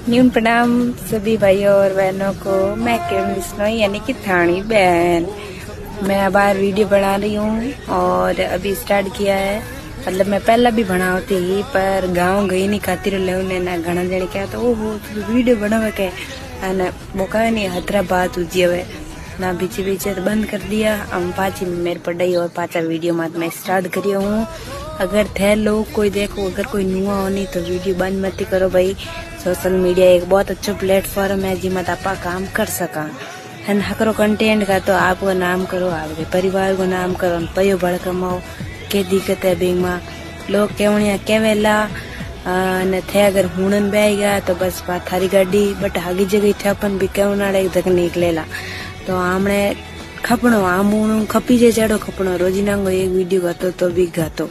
न्यून प्रणाम सभी भाइयों और बहनों को। मैं किरण बिश्नोई यानी कि थानी बहन। मैं बाहर वीडियो बना रही हूँ और अभी स्टार्ट किया है। मतलब मैं पहला भी बनाती ही पर गांव गई नहीं खातिर लेने ना घना जने क्या तो ओहो वीडियो बनावे के ना वो कहे नहीं हतरा बात उजी हवे ना बीचे बीचे तो बंद कर दिया। हम पाची मेरे पढ़ाई और पाचा वीडियो मत मैं स्टार्ट करियो हूँ। अगर थे लोग कोई देखो अगर कोई नुआ होनी तो वीडियो बंद मत करो भाई। सोशल मीडिया एक बहुत अच्छा प्लेटफॉर्म है जिसमें आप काम कर सका है। हकरो कंटेंट का तो आपको नाम करो आपके परिवार को नाम करो पयो बड़ कमाओ के दिक्कत है बैंक में लोग केवणिया केवेला ने थे अगर हुणन बेगा तो बस बात थारी गाड़ी बट आगे जगह ठपन भी केवनाड़े एक तक निकलेला तो हमने खपणो आम खपी जे चढ़ो खपणो रोजीना एक वीडियो गातो तो भी गातो।